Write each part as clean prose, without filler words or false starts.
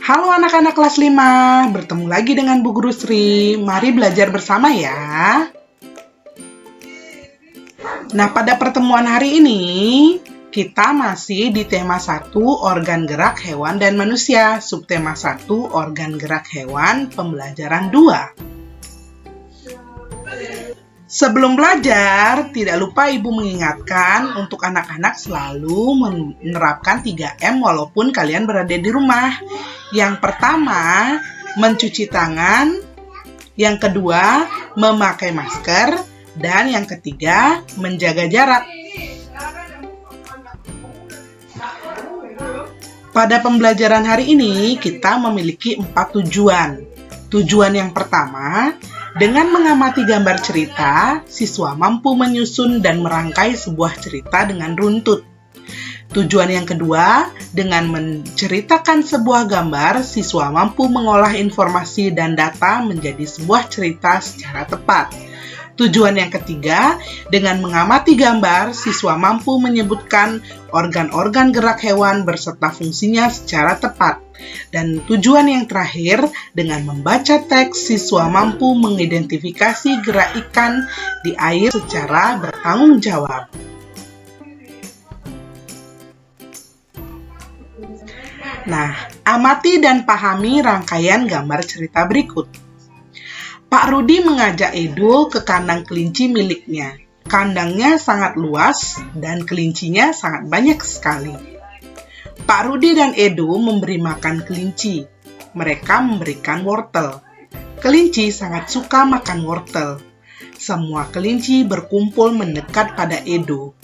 Halo anak-anak kelas 5, bertemu lagi dengan Bu Guru Sri. Mari belajar bersama ya. Nah, pada pertemuan hari ini, kita masih di tema 1, organ gerak hewan dan manusia. Subtema 1, organ gerak hewan, pembelajaran 2. Sebelum belajar, tidak lupa Ibu mengingatkan untuk anak-anak selalu menerapkan 3M walaupun kalian berada di rumah. Yang pertama, mencuci tangan. Yang kedua, memakai masker. Dan yang ketiga, menjaga jarak. Pada pembelajaran hari ini, kita memiliki 4 tujuan. Tujuan yang pertama, dengan mengamati gambar cerita, siswa mampu menyusun dan merangkai sebuah cerita dengan runtut. Tujuan yang kedua, dengan menceritakan sebuah gambar, siswa mampu mengolah informasi dan data menjadi sebuah cerita secara tepat. Tujuan yang ketiga, dengan mengamati gambar, siswa mampu menyebutkan organ-organ gerak hewan beserta fungsinya secara tepat. Dan tujuan yang terakhir, dengan membaca teks, siswa mampu mengidentifikasi gerak ikan di air secara bertanggung jawab. Nah, amati dan pahami rangkaian gambar cerita berikut. Pak Rudi mengajak Edo ke kandang kelinci miliknya. Kandangnya sangat luas dan kelincinya sangat banyak sekali. Pak Rudi dan Edo memberi makan kelinci. Mereka memberikan wortel. Kelinci sangat suka makan wortel. Semua kelinci berkumpul mendekat pada Edo.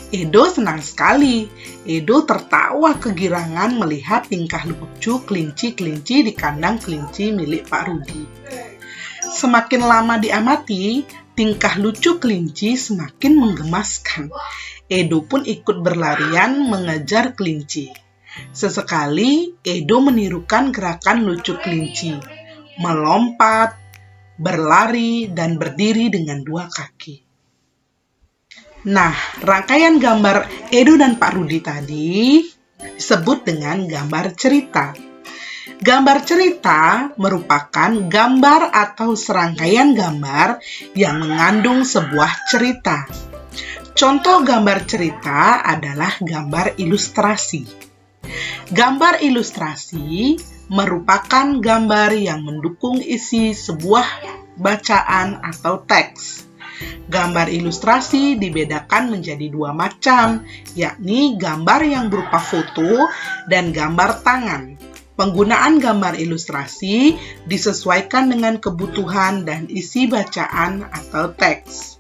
Edo senang sekali. Edo tertawa kegirangan melihat tingkah lucu kelinci-kelinci di kandang kelinci milik Pak Rudi. Semakin lama diamati, tingkah lucu kelinci semakin menggemaskan. Edo pun ikut berlarian mengejar kelinci. Sesekali, Edo menirukan gerakan lucu kelinci, melompat, berlari, dan berdiri dengan 2 kaki. Nah, rangkaian gambar Edo dan Pak Rudi tadi disebut dengan gambar cerita. Gambar cerita merupakan gambar atau serangkaian gambar yang mengandung sebuah cerita. Contoh gambar cerita adalah gambar ilustrasi. Gambar ilustrasi merupakan gambar yang mendukung isi sebuah bacaan atau teks. Gambar ilustrasi dibedakan menjadi 2 macam, yakni gambar yang berupa foto dan gambar tangan. Penggunaan gambar ilustrasi disesuaikan dengan kebutuhan dan isi bacaan atau teks.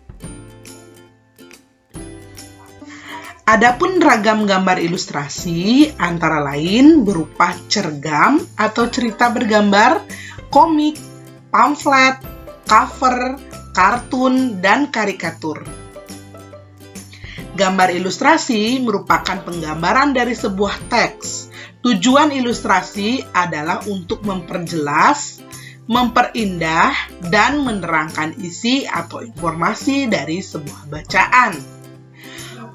Adapun ragam gambar ilustrasi antara lain berupa cergam atau cerita bergambar, komik, pamflet, cover, kartun, dan karikatur. Gambar ilustrasi merupakan penggambaran dari sebuah teks. Tujuan ilustrasi adalah untuk memperjelas, memperindah, dan menerangkan isi atau informasi dari sebuah bacaan.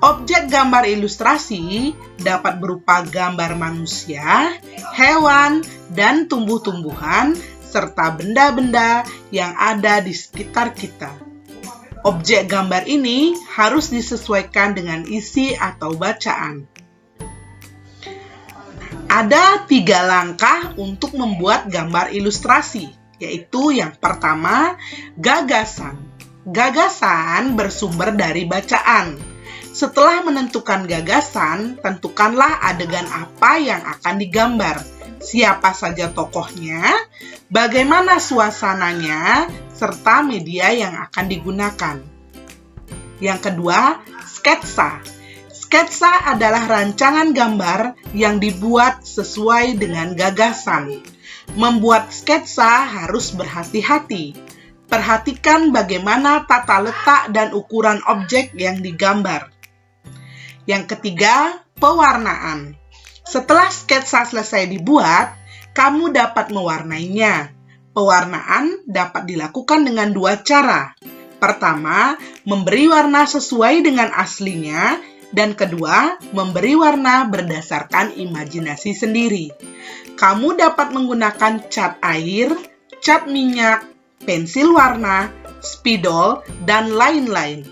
Objek gambar ilustrasi dapat berupa gambar manusia, hewan, dan tumbuh-tumbuhan, serta benda-benda yang ada di sekitar kita. Objek gambar ini harus disesuaikan dengan isi atau bacaan. Ada 3 langkah untuk membuat gambar ilustrasi, yaitu yang pertama, gagasan. Gagasan bersumber dari bacaan. Setelah menentukan gagasan, tentukanlah adegan apa yang akan digambar. Siapa saja tokohnya, bagaimana suasananya, serta media yang akan digunakan. Yang kedua, sketsa. Sketsa adalah rancangan gambar yang dibuat sesuai dengan gagasan. Membuat sketsa harus berhati-hati. Perhatikan bagaimana tata letak dan ukuran objek yang digambar. Yang ketiga, pewarnaan. Setelah sketsa selesai dibuat, kamu dapat mewarnainya. Pewarnaan dapat dilakukan dengan 2 cara. Pertama, memberi warna sesuai dengan aslinya, Dan kedua, memberi warna berdasarkan imajinasi sendiri. Kamu dapat menggunakan cat air, cat minyak, pensil warna, spidol, dan lain-lain.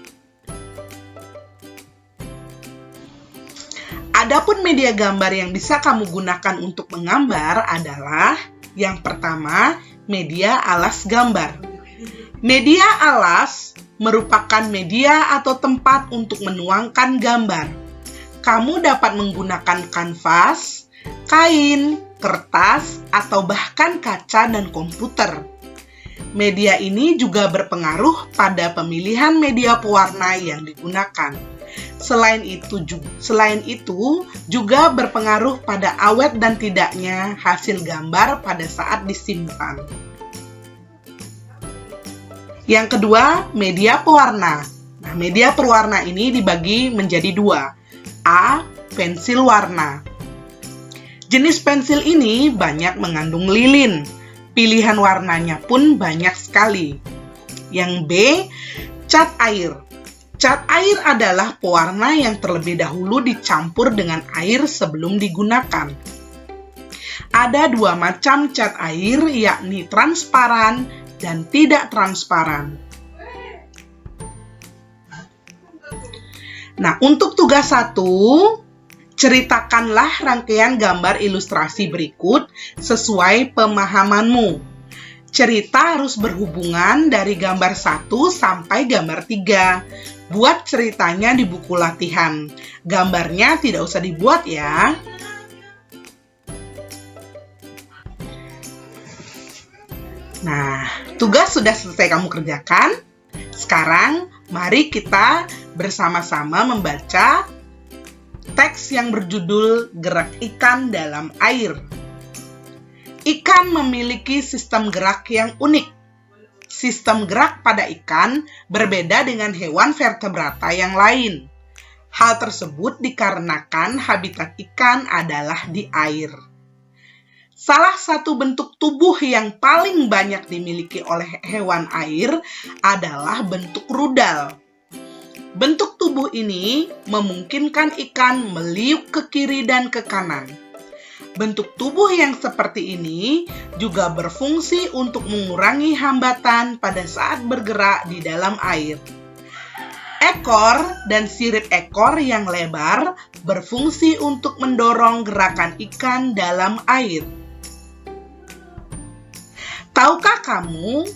Adapun media gambar yang bisa kamu gunakan untuk menggambar adalah yang pertama, media alas gambar. Media alas merupakan media atau tempat untuk menuangkan gambar. Kamu dapat menggunakan kanvas, kain, kertas, atau bahkan kaca dan komputer. Media ini juga berpengaruh pada pemilihan media pewarna yang digunakan. Selain itu juga berpengaruh pada awet dan tidaknya hasil gambar pada saat disimpan. Yang kedua, media pewarna. Nah, media pewarna ini dibagi menjadi dua. A. Pensil warna. Jenis pensil ini banyak mengandung lilin. Pilihan warnanya pun banyak sekali. Yang B. Cat air. Cat air adalah pewarna yang terlebih dahulu dicampur dengan air sebelum digunakan. Ada dua macam cat air, yakni transparan dan tidak transparan. Nah, untuk tugas 1, ceritakanlah rangkaian gambar ilustrasi berikut sesuai pemahamanmu. Cerita harus berhubungan dari gambar 1 sampai gambar 3. Buat ceritanya di buku latihan. Gambarnya tidak usah dibuat ya. Nah, tugas sudah selesai kamu kerjakan. Sekarang, mari kita bersama-sama membaca teks yang berjudul Gerak Ikan dalam Air. Ikan memiliki sistem gerak yang unik. Sistem gerak pada ikan berbeda dengan hewan vertebrata yang lain. Hal tersebut dikarenakan habitat ikan adalah di air. Salah satu bentuk tubuh yang paling banyak dimiliki oleh hewan air adalah bentuk rudal. Bentuk tubuh ini memungkinkan ikan meliuk ke kiri dan ke kanan. Bentuk tubuh yang seperti ini juga berfungsi untuk mengurangi hambatan pada saat bergerak di dalam air. Ekor dan sirip ekor yang lebar berfungsi untuk mendorong gerakan ikan dalam air. Tahukah kamu,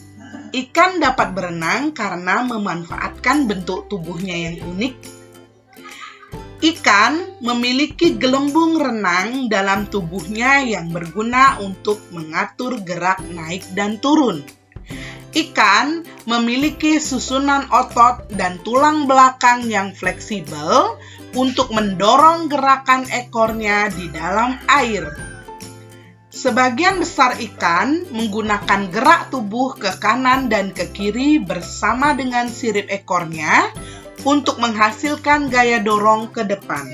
ikan dapat berenang karena memanfaatkan bentuk tubuhnya yang unik? Ikan memiliki gelembung renang dalam tubuhnya yang berguna untuk mengatur gerak naik dan turun. Ikan memiliki susunan otot dan tulang belakang yang fleksibel untuk mendorong gerakan ekornya di dalam air. Sebagian besar ikan menggunakan gerak tubuh ke kanan dan ke kiri bersama dengan sirip ekornya untuk menghasilkan gaya dorong ke depan.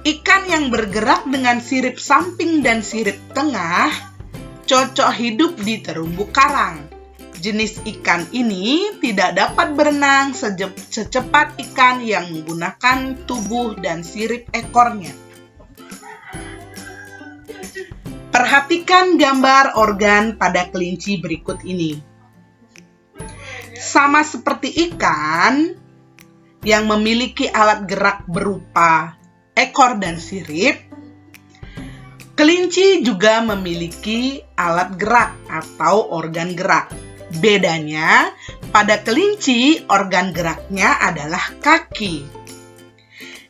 Ikan yang bergerak dengan sirip samping dan sirip tengah cocok hidup di terumbu karang. Jenis ikan ini tidak dapat berenang secepat ikan yang menggunakan tubuh dan sirip ekornya. Perhatikan gambar organ pada kelinci berikut ini. Sama seperti ikan yang memiliki alat gerak berupa ekor dan sirip, kelinci juga memiliki alat gerak atau organ gerak. Bedanya, pada kelinci organ geraknya adalah kaki.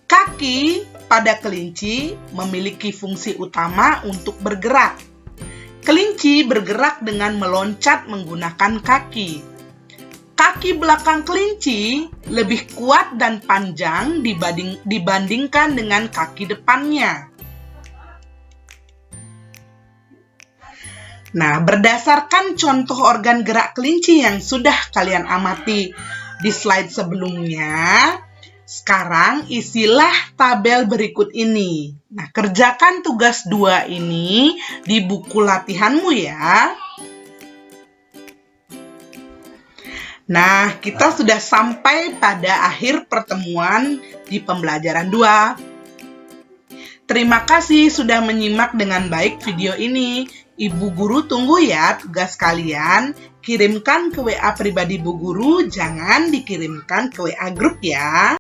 Kaki pada kelinci memiliki fungsi utama untuk bergerak. Kelinci bergerak dengan meloncat menggunakan kaki. Kaki belakang kelinci lebih kuat dan panjang dibandingkan dengan kaki depannya. Nah, berdasarkan contoh organ gerak kelinci yang sudah kalian amati di slide sebelumnya, sekarang isilah tabel berikut ini. Nah, kerjakan tugas 2 ini di buku latihanmu ya. Nah, kita sudah sampai pada akhir pertemuan di pembelajaran 2. Terima kasih sudah menyimak dengan baik video ini. Ibu guru tunggu ya tugas kalian. Kirimkan ke WA pribadi Bu Guru, jangan dikirimkan ke WA grup ya.